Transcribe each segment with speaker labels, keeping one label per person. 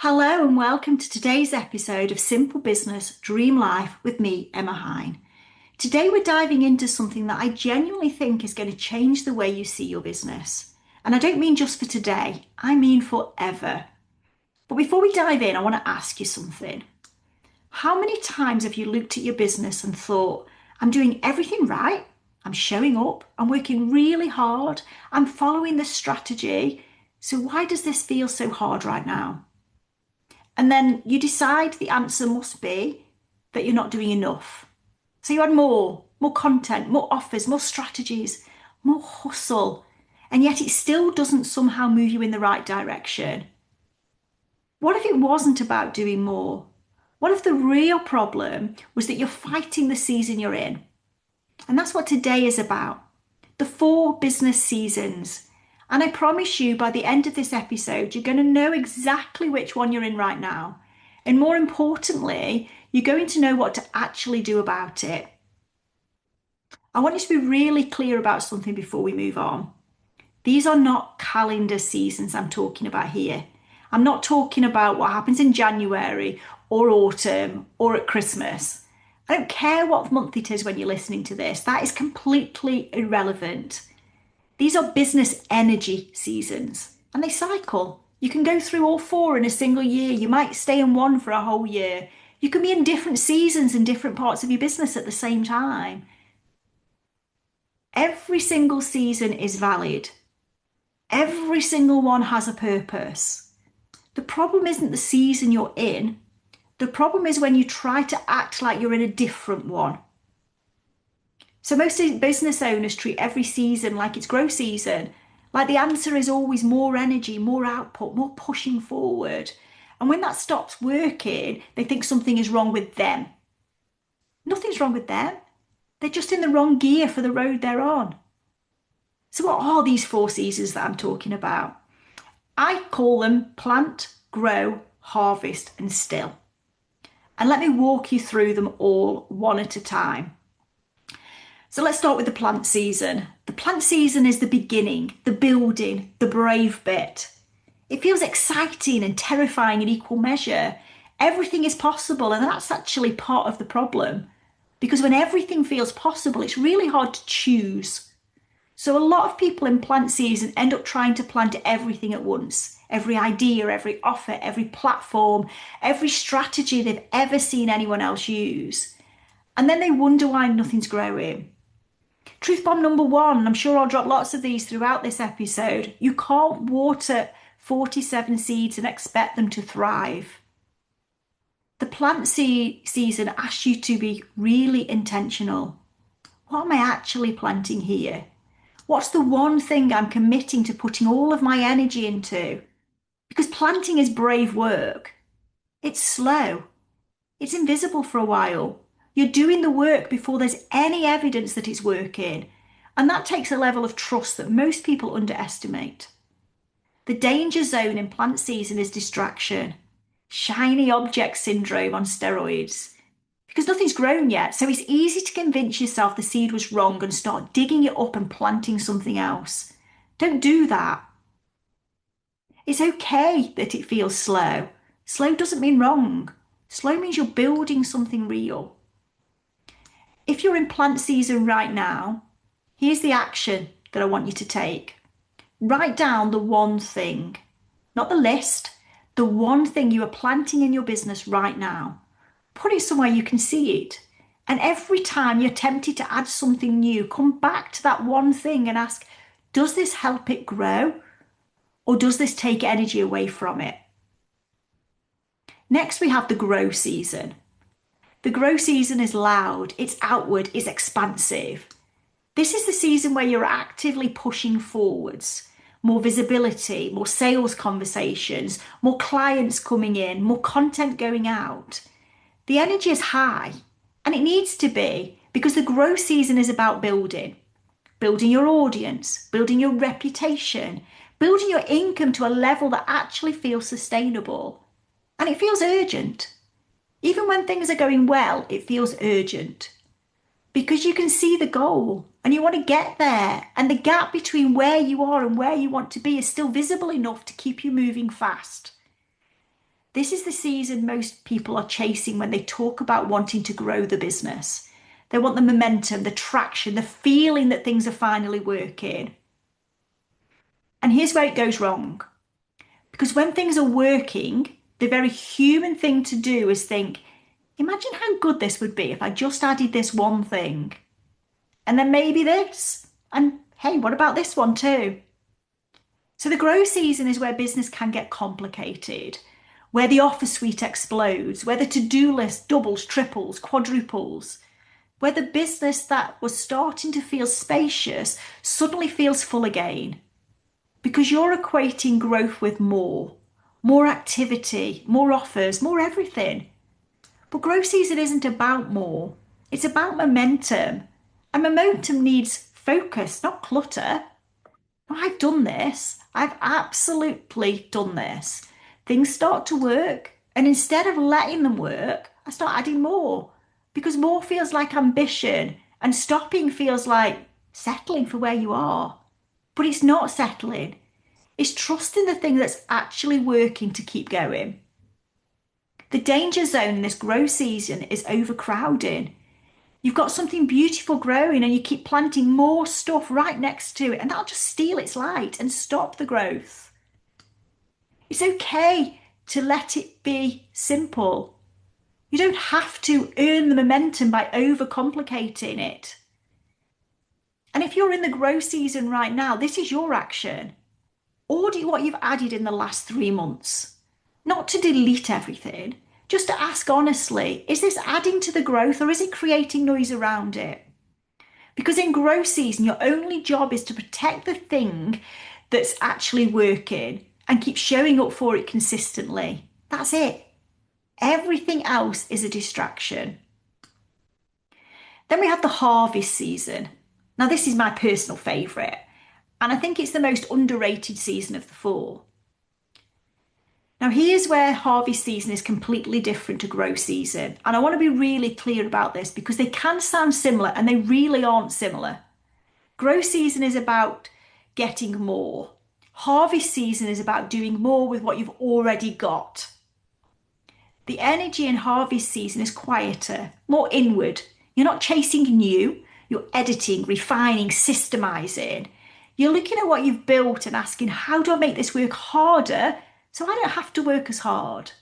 Speaker 1: Hello and welcome to today's episode of Simple Business Dream Life with me, Emma Hine. Today we're diving into something that I genuinely think is going to change the way you see your business. And I don't mean just for today, I mean forever. But before we dive in, I want to ask you something. How many times have you looked at your business and thought, I'm doing everything right, I'm showing up, I'm working really hard, I'm following this strategy, so why does this feel so hard right now? And then you decide the answer must be that you're not doing enough. So you add more content, more offers, more strategies, more hustle, and yet it still doesn't somehow move you in the right direction. What if it wasn't about doing more? What if the real problem was that you're fighting the season you're in? And that's what today is about. The 4 business seasons. And I promise you, by the end of this episode, you're going to know exactly which one you're in right now. And more importantly, you're going to know what to actually do about it. I want you to be really clear about something before we move on. These are not calendar seasons I'm talking about here. I'm not talking about what happens in January or autumn or at Christmas. I don't care what month it is when you're listening to this. That is completely irrelevant. These are business energy seasons and they cycle. You can go through all 4 in a single year. You might stay in one for a whole year. You can be in different seasons in different parts of your business at the same time. Every single season is valid. Every single one has a purpose. The problem isn't the season you're in. The problem is when you try to act like you're in a different one. So most business owners treat every season like it's growth season. Like the answer is always more energy, more output, more pushing forward. And when that stops working, they think something is wrong with them. Nothing's wrong with them. They're just in the wrong gear for the road they're on. So what are these 4 seasons that I'm talking about? I call them plant, grow, harvest, and still. And let me walk you through them all one at a time. So let's start with the plant season. The plant season is the beginning, the building, the brave bit. It feels exciting and terrifying in equal measure. Everything is possible, and that's actually part of the problem. Because when everything feels possible, it's really hard to choose. So a lot of people in plant season end up trying to plant everything at once. Every idea, every offer, every platform, every strategy they've ever seen anyone else use. And then they wonder why nothing's growing. Truth bomb number 1, and I'm sure I'll drop lots of these throughout this episode. You can't water 47 seeds and expect them to thrive. The plant season asks you to be really intentional. What am I actually planting here? What's the one thing I'm committing to putting all of my energy into? Because planting is brave work. It's slow. It's invisible for a while. You're doing the work before there's any evidence that it's working. And that takes a level of trust that most people underestimate. The danger zone in plant season is distraction. Shiny object syndrome on steroids. Because nothing's grown yet, so it's easy to convince yourself the seed was wrong and start digging it up and planting something else. Don't do that. It's okay that it feels slow. Slow doesn't mean wrong. Slow means you're building something real. If you're in plant season right now, here's the action that I want you to take. Write down the one thing, not the list, the one thing you are planting in your business right now. Put it somewhere you can see it. And every time you're tempted to add something new, come back to that one thing and ask, does this help it grow? Or does this take energy away from it? Next, we have the grow season. The grow season is loud, it's outward, it's expansive. This is the season where you're actively pushing forwards. More visibility, more sales conversations, more clients coming in, more content going out. The energy is high, and it needs to be, because the grow season is about building. Building your audience, building your reputation, building your income to a level that actually feels sustainable. And it feels urgent. Even when things are going well, it feels urgent. Because you can see the goal and you want to get there. And the gap between where you are and where you want to be is still visible enough to keep you moving fast. This is the season most people are chasing when they talk about wanting to grow the business. They want the momentum, the traction, the feeling that things are finally working. And here's where it goes wrong. Because when things are working, the very human thing to do is think, imagine how good this would be if I just added this one thing. And then maybe this. And hey, what about this one too? So the grow season is where business can get complicated, where the offer suite explodes, where the to-do list doubles, triples, quadruples, where the business that was starting to feel spacious suddenly feels full again. Because you're equating growth with more activity, more offers, more everything. But growth season isn't about more. It's about momentum. And momentum needs focus, not clutter. I've done this. I've absolutely done this. Things start to work. And instead of letting them work, I start adding more. Because more feels like ambition and stopping feels like settling for where you are. But it's not settling. It's trusting the thing that's actually working to keep going. The danger zone in this grow season is overcrowding. You've got something beautiful growing and you keep planting more stuff right next to it, and that'll just steal its light and stop the growth. It's okay to let it be simple. You don't have to earn the momentum by overcomplicating it. And if you're in the grow season right now, this is your action. Audit what you've added in the last 3 months. Not to delete everything, just to ask honestly, is this adding to the growth or is it creating noise around it? Because in growth season, your only job is to protect the thing that's actually working and keep showing up for it consistently. That's it. Everything else is a distraction. Then we have the harvest season. Now, this is my personal favourite, and I think it's the most underrated season of the 4. Now, here's where harvest season is completely different to grow season. And I want to be really clear about this because they can sound similar and they really aren't similar. Grow season is about getting more. Harvest season is about doing more with what you've already got. The energy in harvest season is quieter, more inward. You're not chasing new, you're editing, refining, systemizing. You're looking at what you've built and asking, how do I make this work harder so I don't have to work as hard?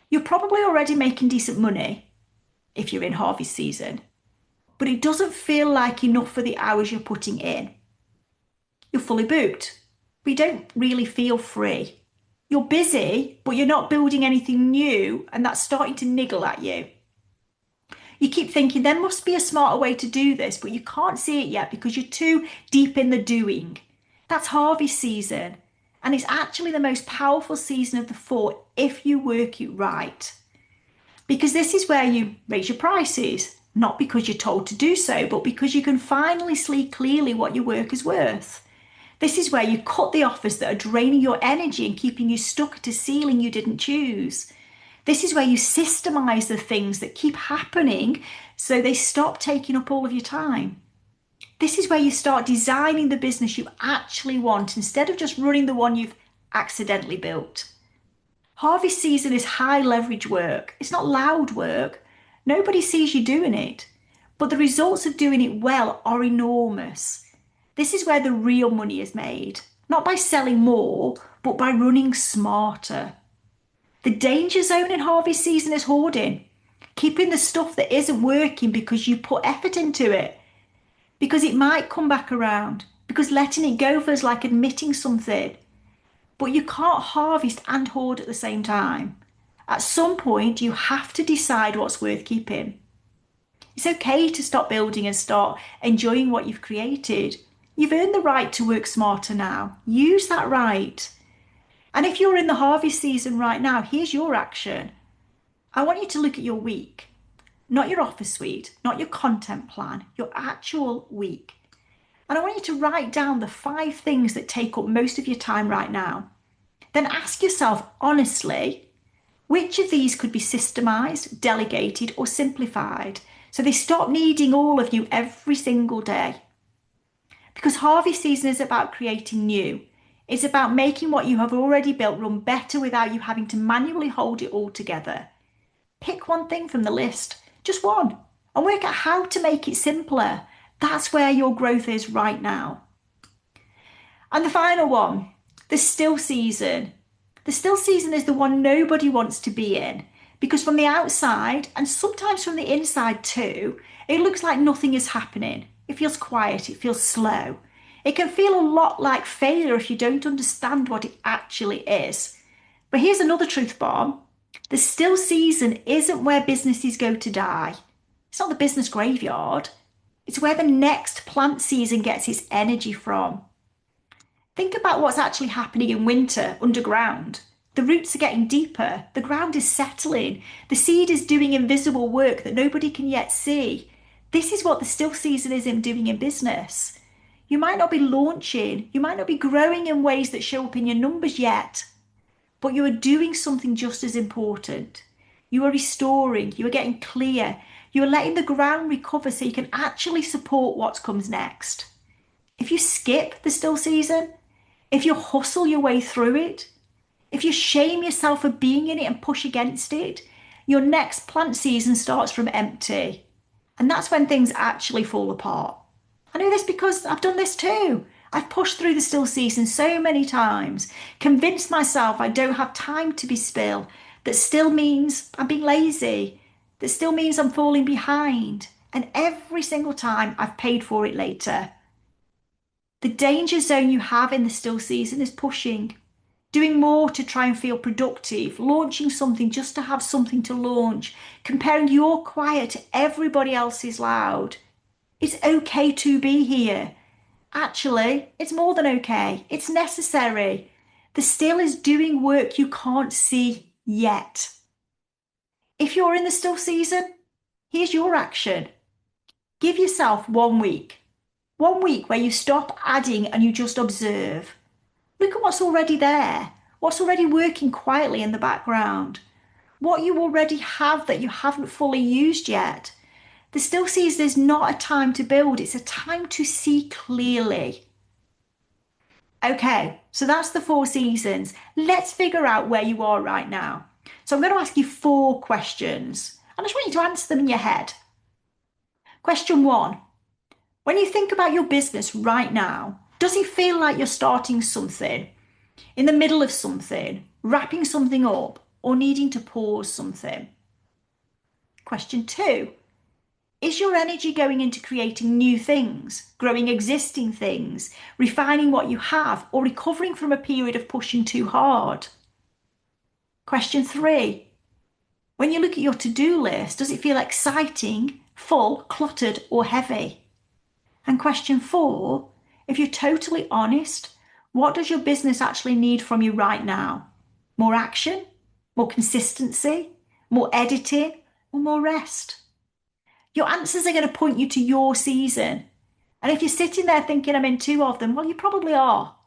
Speaker 1: You're probably already making decent money if you're in harvest season, but it doesn't feel like enough for the hours you're putting in. You're fully booked, but you don't really feel free. You're busy, but you're not building anything new, and that's starting to niggle at you. You keep thinking there must be a smarter way to do this, but you can't see it yet because you're too deep in the doing. That's harvest season. And it's actually the most powerful season of the 4 if you work it right. Because this is where you raise your prices, not because you're told to do so, but because you can finally see clearly what your work is worth. This is where you cut the offers that are draining your energy and keeping you stuck at a ceiling you didn't choose. This is where you systemize the things that keep happening so they stop taking up all of your time. This is where you start designing the business you actually want instead of just running the one you've accidentally built. Harvest season is high leverage work. It's not loud work. Nobody sees you doing it, but the results of doing it well are enormous. This is where the real money is made, not by selling more, but by running smarter. The danger zone in harvest season is hoarding, keeping the stuff that isn't working because you put effort into it. Because it might come back around, because letting it go feels like admitting something. But you can't harvest and hoard at the same time. At some point, you have to decide what's worth keeping. It's okay to stop building and start enjoying what you've created. You've earned the right to work smarter now. Use that right. And if you're in the harvest season right now, here's your action. I want you to look at your week. Not your offer suite, not your content plan, your actual week. And I want you to write down the 5 things that take up most of your time right now. Then ask yourself honestly, which of these could be systemized, delegated, or simplified so they stop needing all of you every single day? Because harvest season is about creating new. It's about making what you have already built run better without you having to manually hold it all together. Pick one thing from the list, just one, and work out how to make it simpler. That's where your growth is right now. And the final one, the still season. The still season is the one nobody wants to be in, because from the outside, and sometimes from the inside too, it looks like nothing is happening. It feels quiet, it feels slow. It can feel a lot like failure if you don't understand what it actually is. But here's another truth bomb. The still season isn't where businesses go to die. It's not the business graveyard. It's where the next plant season gets its energy from. Think about what's actually happening in winter underground. The roots are getting deeper, the ground is settling, the seed is doing invisible work that nobody can yet see. This is what the still season is in doing in business. You might not be launching, you might not be growing in ways that show up in your numbers yet, but you are doing something just as important. You are restoring, you are getting clear, you are letting the ground recover so you can actually support what comes next. If you skip the still season, if you hustle your way through it, if you shame yourself for being in it and push against it, your next plant season starts from empty. And that's when things actually fall apart. I know this because I've done this too. I've pushed through the still season so many times, convinced myself I don't have time to be still, that still means I'm being lazy, that still means I'm falling behind. And every single time I've paid for it later. The danger zone you have in the still season is pushing, doing more to try and feel productive, launching something just to have something to launch, comparing your quiet to everybody else's loud. It's okay to be here. Actually, it's more than okay. It's necessary. The still is doing work you can't see yet. If you're in the still season, here's your action. Give yourself 1 week. 1 week where you stop adding and you just observe. Look at what's already there, what's already working quietly in the background, what you already have that you haven't fully used yet. The still season is not a time to build, it's a time to see clearly. Okay, so that's the 4 seasons. Let's figure out where you are right now. So I'm going to ask you 4 questions, and I just want you to answer them in your head. Question 1. When you think about your business right now, does it feel like you're starting something, in the middle of something, wrapping something up, or needing to pause something? Question 2. Is your energy going into creating new things, growing existing things, refining what you have, or recovering from a period of pushing too hard? Question 3. When you look at your to-do list, does it feel exciting, full, cluttered, or heavy? And question 4, if you're totally honest, what does your business actually need from you right now? More action? More consistency? More editing? Or more rest? Your answers are going to point you to your season. And if you're sitting there thinking I'm in 2 of them, well, you probably are.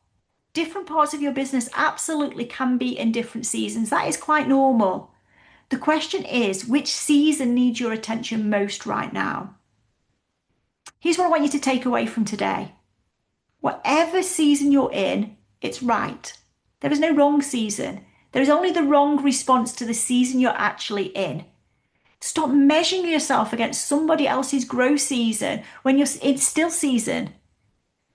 Speaker 1: Different parts of your business absolutely can be in different seasons. That is quite normal. The question is, which season needs your attention most right now? Here's what I want you to take away from today. Whatever season you're in, it's right. There is no wrong season. There is only the wrong response to the season you're actually in. Stop measuring yourself against somebody else's growth season when you're in still season.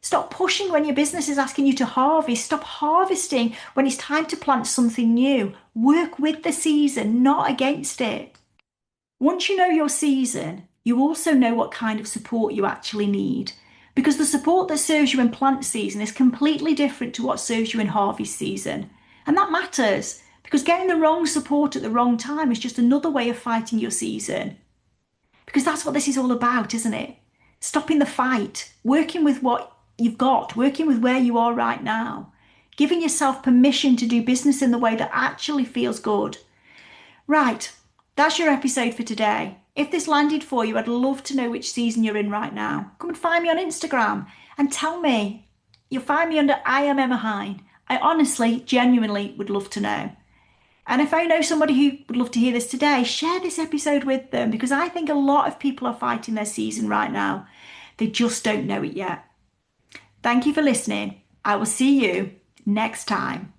Speaker 1: Stop pushing when your business is asking you to harvest. Stop harvesting when it's time to plant something new. Work with the season, not against it. Once you know your season, you also know what kind of support you actually need, because the support that serves you in plant season is completely different to what serves you in harvest season. And that matters, because getting the wrong support at the wrong time is just another way of fighting your season. Because that's what this is all about, isn't it? Stopping the fight, working with what you've got, working with where you are right now, giving yourself permission to do business in the way that actually feels good. Right, that's your episode for today. If this landed for you, I'd love to know which season you're in right now. Come and find me on Instagram and tell me. You'll find me under I am Emma Hine. I honestly, genuinely would love to know. And if I know somebody who would love to hear this today, share this episode with them, because I think a lot of people are fighting their season right now. They just don't know it yet. Thank you for listening. I will see you next time.